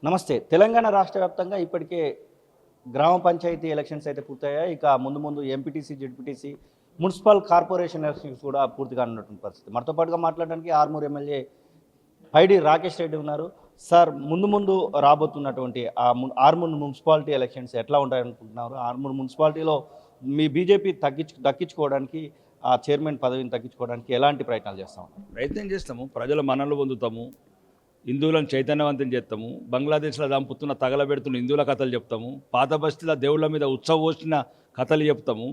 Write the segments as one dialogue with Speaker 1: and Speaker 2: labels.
Speaker 1: నమస్తే. తెలంగాణ రాష్ట్ర వ్యాప్తంగా ఇప్పటికే గ్రామ పంచాయతీ ఎలక్షన్స్ అయితే పూర్తయ్యాయి. ఇక ముందు ముందు MPTC, ZPTC, municipal corporation elections కూడా పూర్తిగా ఉన్నటువంటి పరిస్థితి. మనతో పాటుగా మాట్లాడడానికి ఆర్మూర్ ఎమ్మెల్యే పైడి రాకేష్ రెడ్డి ఉన్నారు. సార్, ముందు ముందు రాబోతున్నటువంటి ఆర్మూర్ మున్సిపాలిటీ ఎలక్షన్స్ ఎట్లా ఉంటాయనుకుంటున్నారు? ఆర్మూర్ మున్సిపాలిటీలో మీ బీజేపీ దక్కించుకోవడానికి, ఆ చైర్మన్ పదవిని తగ్గించుకోవడానికి ఎలాంటి ప్రయత్నాలు చేస్తా ఉన్నారు?
Speaker 2: ప్రయత్నం చేస్తాము. ప్రజల మన్ననలు పొందుతాము, హిందువులను చైతన్యవంతం చేస్తాము. బంగ్లాదేశ్లో చంపుతున్న తగలబెడుతున్న హిందువుల కథలు చెప్తాము. పాత బస్తీల దేవుళ్ళ మీద ఉత్సవోచిన కథలు చెప్తాము.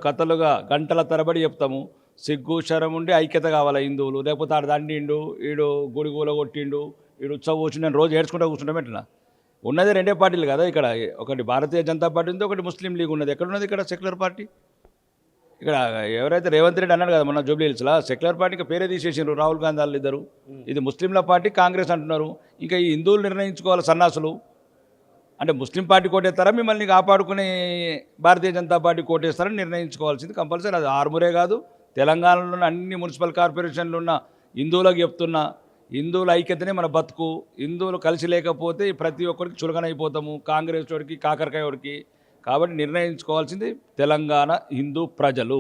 Speaker 2: కథలుగా గంటల తరబడి చెప్తాము. సిగ్గు శరం ఉండి ఐక్యత కావాలి హిందువులు, లేకపోతే ఆడ దండిండు, ఈడు గుడి గూల కొట్టిండు, ఈడు ఉత్సవం వచ్చిండు రోజు ఏడ్చుకుంటూ కూర్చుంటాం. ఎట్లా ఉన్నది రెండే పార్టీలు కదా ఇక్కడ, ఒకటి భారతీయ జనతా పార్టీ ఉంది, ఒకటి ముస్లిం లీగ్ ఉన్నది. ఎక్కడున్నది ఇక్కడ సెక్యులర్ పార్టీ? ఇక్కడ ఎవరైతే రేవంత్ రెడ్డి అన్నాడు కదా మొన్న జూబ్లీ హిల్స్లో, సెక్యులర్ పార్టీకి పేరే తీసేసారు రాహుల్ గాంధీ వాళ్ళు ఇద్దరు. ఇది ముస్లింల పార్టీ, కాంగ్రెస్ అంటున్నారు. ఇంకా ఈ హిందువులు నిర్ణయించుకోవాలి సన్నాసులు. అంటే ముస్లిం పార్టీ కోటేస్తారా, మిమ్మల్ని కాపాడుకునే భారతీయ జనతా పార్టీ కోటేస్తారని నిర్ణయించుకోవాల్సింది కంపల్సరీ. అది ఆర్మూరే కాదు, తెలంగాణలో అన్ని మున్సిపల్ కార్పొరేషన్లు ఉన్న హిందువులకు చెప్తున్నా, హిందువుల ఐక్యతనే మన బతుకు. హిందువులు కలిసి లేకపోతే ప్రతి ఒక్కరికి చులకనైపోతాము, కాంగ్రెస్ వాడికి కాకరకాయ వాడికి. కాబట్టి నిర్ణయించుకోవాల్సింది తెలంగాణ హిందూ ప్రజలు.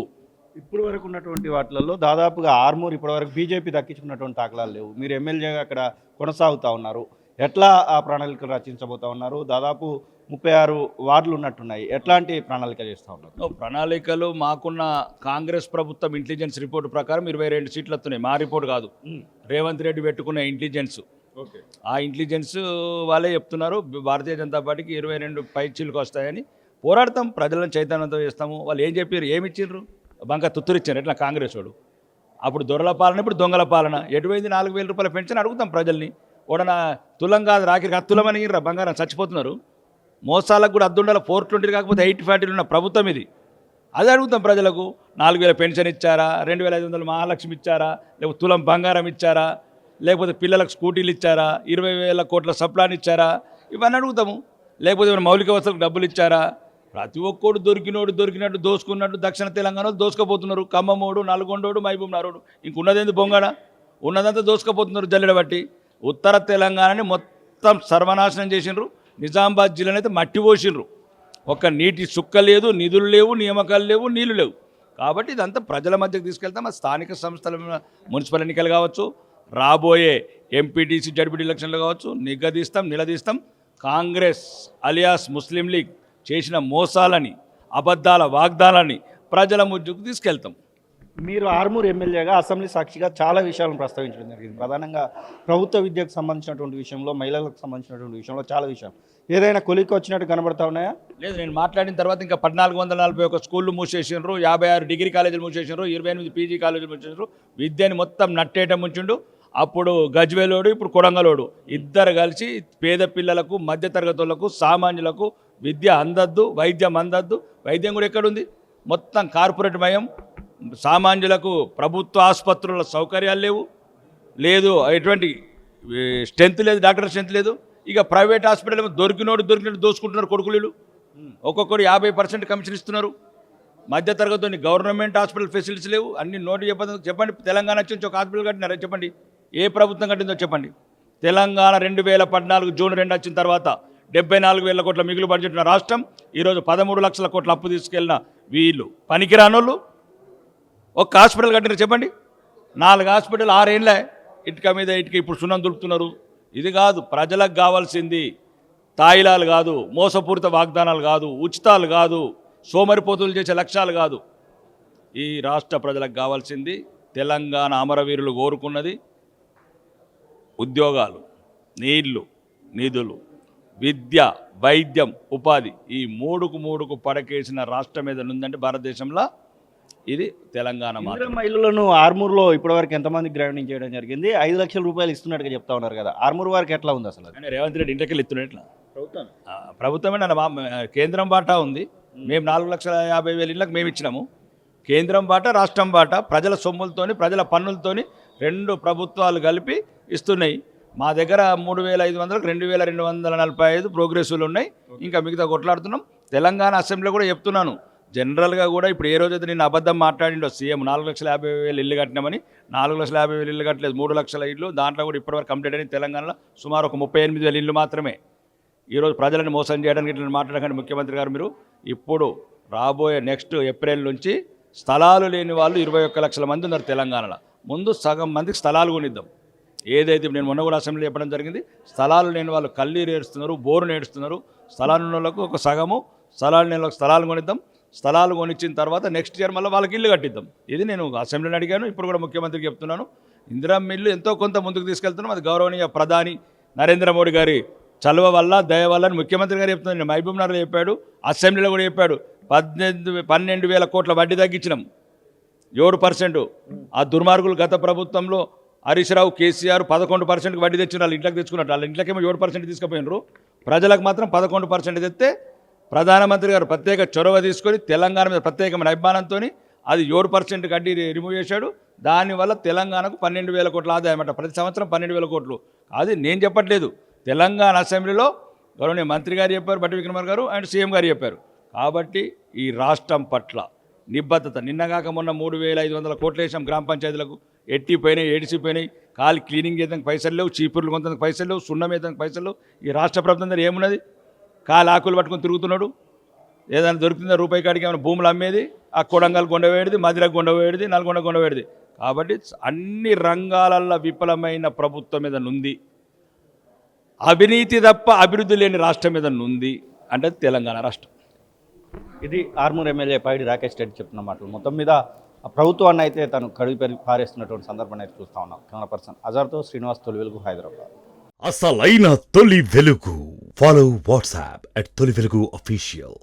Speaker 1: ఇప్పుడు వరకు ఉన్నటువంటి వాటిలలో దాదాపుగా ఆర్మూర్ ఇప్పటివరకు బీజేపీ దక్కించుకున్నటువంటి దాఖలాలు లేవు. మీరు ఎమ్మెల్యేగా అక్కడ కొనసాగుతూ ఉన్నారు. ఎట్లా ఆ ప్రణాళికలు రచించబోతా ఉన్నారు? దాదాపు 36 వార్డులు ఉన్నట్టున్నాయి. ఎట్లాంటి ప్రణాళిక చేస్తూ ఉన్నారు?
Speaker 2: ప్రణాళికలు మాకున్న కాంగ్రెస్ ప్రభుత్వం ఇంటెలిజెన్స్ రిపోర్టు ప్రకారం 22 సీట్లు వస్తున్నాయి. మా రిపోర్ట్ కాదు, రేవంత్ రెడ్డి పెట్టుకున్న ఇంటెలిజెన్స్. ఆ ఇంటెలిజెన్స్ వాళ్ళే చెప్తున్నారు భారతీయ జనతా పార్టీకి 22 పైచీలకు వస్తాయని. పోరాడతాం, ప్రజలను చైతన్యంతో చేస్తాము. వాళ్ళు ఏం చెప్పారు, ఏమి ఇచ్చిండ్రు? బంక తుత్తురిచ్చారు. ఎట్లా కాంగ్రెస్ వాడు అప్పుడు దొరల పాలన, ఇప్పుడు దొంగల పాలన. ఎటువైంది 4,000 రూపాయల పెన్షన్? అడుగుతాం ప్రజల్ని. ఓడన తులం కాదు రాకిరికి అత్తులమని బంగారం చచ్చిపోతున్నారు. మోసాలకు కూడా అద్దుండాల 420 కాకపోతే 840 ఉన్న ప్రభుత్వం ఇది. అది అడుగుతాం ప్రజలకు. 4,000 పెన్షన్ ఇచ్చారా, 2,500 మహాలక్ష్మి ఇచ్చారా, లేకపోతే తులం బంగారం ఇచ్చారా, లేకపోతే పిల్లలకు స్కూటీలు ఇచ్చారా, 20,000 కోట్ల సప్లాన్ ఇచ్చారా, ఇవన్నీ అడుగుతాము. లేకపోతే ఏమైనా మౌలిక వసతులకు డబ్బులు ఇచ్చారా? ప్రతి ఒక్కడు దొరికినట్టు దోసుకున్నట్టు దక్షిణ తెలంగాణలో దోసుకపోతున్నారు. ఖమ్మమోడు, నల్గొండోడు, మహబూబ్ నగరోడు, ఇంకున్నదేంది బొంగడ, ఉన్నదంతా దోసుకపోతున్నారు జల్లెడ బట్టి. ఉత్తర తెలంగాణని మొత్తం సర్వనాశనం చేసిండ్రు. నిజామాబాద్ జిల్లాని అయితే మట్టి పోసిండ్రు. ఒక్క నీటి సుక్క లేదు, నిధులు లేవు, నియామకాలు లేవు, నీళ్లు లేవు. కాబట్టి ఇదంతా ప్రజల మధ్యకు తీసుకెళ్తాం. స్థానిక సంస్థల మున్సిపల్ ఎన్నికలు కావచ్చు, రాబోయే ఎంపీటీసీ జడ్పీటీ ఎలక్షన్లు కావచ్చు, నిలదీస్తాం. కాంగ్రెస్ అలియాస్ ముస్లిం లీగ్ చేసిన మోసాలని, అబద్ధాల వాగ్దానాలని ప్రజల ముందుకు తీసుకెళ్తాం.
Speaker 1: మీరు ఆర్మూర్ ఎమ్మెల్యేగా అసెంబ్లీ సాక్షిగా చాలా విషయాలను ప్రస్తావించడం జరిగింది. ప్రధానంగా ప్రభుత్వ విద్యకు సంబంధించినటువంటి విషయంలో, మహిళలకు సంబంధించినటువంటి విషయంలో చాలా విషయాలు ఏదైనా కొలిక్కి వచ్చినట్టు కనబడతా ఉన్నాయా?
Speaker 2: లేదు, నేను మాట్లాడిన తర్వాత ఇంకా 1441 స్కూళ్ళు మూసేసిండ్రు, 56 డిగ్రీ కాలేజీలు మూసేసిండ్రు, 28 పీజీ కాలేజీలు మూసేసిండ్రు. విద్యని మొత్తం నట్టేట ముంచుండు. అప్పుడు గజ్వేలోడు, ఇప్పుడు కొడంగలోడు ఇద్దరు కలిసి పేద పిల్లలకు, మధ్యతరగతులకు, సామాన్యులకు విద్య అందద్దు, వైద్యం అందద్దు. వైద్యం కూడా ఎక్కడుంది? మొత్తం కార్పొరేట్ మయం. సామాన్యులకు ప్రభుత్వ ఆసుపత్రుల సౌకర్యాలు లేదు, ఎటువంటి స్ట్రెంత్ లేదు, డాక్టర్ స్ట్రెంత్ లేదు. ఇక ప్రైవేట్ హాస్పిటల్ దొరికినట్టు దోసుకుంటున్నారు కొడుకులు. ఒక్కొక్కరు 50% కమిషన్ ఇస్తున్నారు. మధ్యతరగతి గవర్నమెంట్ హాస్పిటల్ ఫెసిలిటీస్ లేవు. అన్ని నోటి చెప్పండి. తెలంగాణ నుంచి ఒక హాస్పిటల్ కట్టినారా చెప్పండి? ఏ ప్రభుత్వం కట్టిందో చెప్పండి? తెలంగాణ 2014 జూన్ 2 వచ్చిన తర్వాత 74,000 కోట్ల మిగులు బడ్జెట్ ఉన్న రాష్ట్రం. ఈరోజు 13 లక్షల కోట్ల అప్పు తీసుకెళ్ళిన వీళ్ళు పనికిరానోళ్ళు ఒక హాస్పిటల్ కట్టినారు చెప్పండి? 4 హాస్పిటల్ 6 ఏళ్ళే ఇటుక మీద ఇటుక ఇప్పుడు సున్నం దులుపుతున్నారు. ఇది కాదు ప్రజలకు కావాల్సింది. తాయిలాలు కాదు, మోసపూరిత వాగ్దానాలు కాదు, ఉచితాలు కాదు, సోమరిపోతులు చేసే లక్ష్యాలు కాదు. ఈ రాష్ట్ర ప్రజలకు కావాల్సింది తెలంగాణ అమరవీరులు కోరుకున్నది ఉద్యోగాలు, నీళ్లు, నిధులు, విద్య, వైద్యం, ఉపాధి. ఈ మూడుకు పడకేసిన రాష్ట్రం మీద ఉందంటే భారతదేశంలో ఇది తెలంగాణ.
Speaker 1: మహిళలను ఆర్మూర్లో ఇప్పటివరకు ఎంతమంది గ్రాండింగ్ చేయడం జరిగింది? 5 లక్షల రూపాయలు ఇస్తున్నట్టుగా చెప్తా ఉన్నారు కదా, ఆర్మూర్ వారికి ఎట్లా ఉంది అసలు?
Speaker 2: రేవంత్ రెడ్డి ఇంటికి ఇస్తున్నట్లా ప్రభుత్వమే కేంద్రం బాటా ఉంది. మేము 4,50,000 ఇళ్ళకి మేము ఇచ్చినాము. కేంద్రం బాట, రాష్ట్రం బాట, ప్రజల సొమ్ములతోని, ప్రజల పన్నులతోని 2 ప్రభుత్వాలు కలిపి ఇస్తున్నాయి. మా దగ్గర 3,500కు 2,245 ప్రోగ్రెసివ్లు ఉన్నాయి. ఇంకా మిగతా కొట్లాడుతున్నాం. తెలంగాణ అసెంబ్లీలో కూడా చెప్తున్నాను, జనరల్గా కూడా ఇప్పుడు ఏ రోజైతే నేను అబద్ధం మాట్లాడిండో సీఎం 4,50,000 ఇల్లు కట్టినామని 4,50,000 ఇల్లు కట్టలేదు, 3 లక్షల ఇల్లు. దాంట్లో కూడా ఇప్పటివరకు కంప్లీట్ అయిన తెలంగాణలో సుమారు ఒక 38,000 ఇల్లు మాత్రమే. ఈరోజు ప్రజలను మోసం చేయడానికి ఇట్లా మాట్లాడకండి ముఖ్యమంత్రి గారు. మీరు ఇప్పుడు రాబోయే నెక్స్ట్ ఏప్రిల్ నుంచి స్థలాలు లేని వాళ్ళు 21 లక్షల మంది ఉన్నారు తెలంగాణలో. ముందు సగం మందికి స్థలాలు కొనిద్దాం. ఏదైతే నేను మొన్న కూడా అసెంబ్లీ చెప్పడం జరిగింది, స్థలాలు లేని వాళ్ళు కళ్ళీరు ఏడుస్తున్నారు, బోరు నేడుస్తున్నారు. స్థలాలు ఉన్న వాళ్ళకు ఒక సగము, స్థలాలు లేని వాళ్ళకి స్థలాలు కొనిద్దాం. స్థలాలు కొనిచ్చిన తర్వాత నెక్స్ట్ ఇయర్ మళ్ళీ వాళ్ళకి ఇల్లు కట్టిద్దాం. ఇది నేను అసెంబ్లీని అడిగాను, ఇప్పుడు కూడా ముఖ్యమంత్రికి చెప్తున్నాను. ఇందిరమ్మ ఇల్లు ఎంతో కొంత ముందుకు తీసుకెళ్తున్నాం. అది గౌరవనీయ ప్రధాని నరేంద్ర మోడీ గారి చలువ వల్ల, దయ వల్ల అని ముఖ్యమంత్రి గారు చెప్తున్నాను. మహబూబ్ నగర్లో చెప్పాడు, అసెంబ్లీలో కూడా చెప్పాడు. 12,000 కోట్ల వడ్డీ తగ్గించినాం, 7%. ఆ దుర్మార్గులు గత ప్రభుత్వంలో హరీష్ రావు, కేసీఆర్ 11%కి వడ్డీ తెచ్చిన వాళ్ళు ఇంట్లోకి తెచ్చుకున్నట్టు, వాళ్ళ ఇంట్లోకేమో 7% తీసుకుపోయినారు. ప్రజలకు మాత్రం 11% తెస్తే ప్రధానమంత్రి గారు ప్రత్యేక చొరవ తీసుకొని తెలంగాణ మీద ప్రత్యేకమైన అభిమానంతో అది 7% వడ్డీ రిమూవ్ చేశాడు. దానివల్ల తెలంగాణకు 12,000 కోట్ల ఆదాయం అట, ప్రతి సంవత్సరం 12,000 కోట్లు. అది నేను చెప్పట్లేదు, తెలంగాణ అసెంబ్లీలో గౌరవనీయ మంత్రి గారు చెప్పారు, బట్టి విక్రమార్క గారు అండ్ సీఎం గారు చెప్పారు. కాబట్టి ఈ రాష్ట్రం పట్ల నిబద్ధత, నిన్నగాక మొన్న 3,500 కోట్లు వేసాం గ్రామ పంచాయతీలకు, ఎట్టిపోయినాయి, ఏడిసిపోయినాయి. కాలి క్లీనింగ్ చేద్దానికి పైసలు లేవు, చీపుర్లు కొంతకు పైసలు లేవు, సున్నం వేద్దానికి పైసలు లేవు. ఈ రాష్ట్ర ప్రభుత్వం దగ్గర ఏమున్నది? కాలు ఆకులు పట్టుకొని తిరుగుతున్నాడు. ఏదైనా దొరికిందా రూపాయి కాడికి? ఏమైనా భూములు అమ్మేది, ఆ కొడంగల్ కొండవేడిది, మధిరకు కొండవేడిది, నల్గొండ కొండవేడిది. కాబట్టి అన్ని రంగాలల్లో విఫలమైన ప్రభుత్వం మీద నుంది. అవినీతి తప్ప అభివృద్ధి లేని రాష్ట్రం మీద నుంది అంటే తెలంగాణ రాష్ట్రం.
Speaker 1: ఇది ఆర్మూర్ ఎమ్మెల్యే పైడి రాకేష్ రెడ్డి చెప్తున్న మాటలు. మొత్తం మీద ఆ ప్రభుత్వాన్ని అయితే తను కడిగి పారేస్తున్నటువంటి సందర్భాన్ని అయితే చూస్తూ ఉన్నాం. కెమెరా పర్సన్ అజార్తో శ్రీనివాస్, తొలి వెలుగు, హైదరాబాద్.
Speaker 3: అసలైన తొలి వెలుగు. ఫాలో వాట్సాప్ @తొలి వెలుగు official.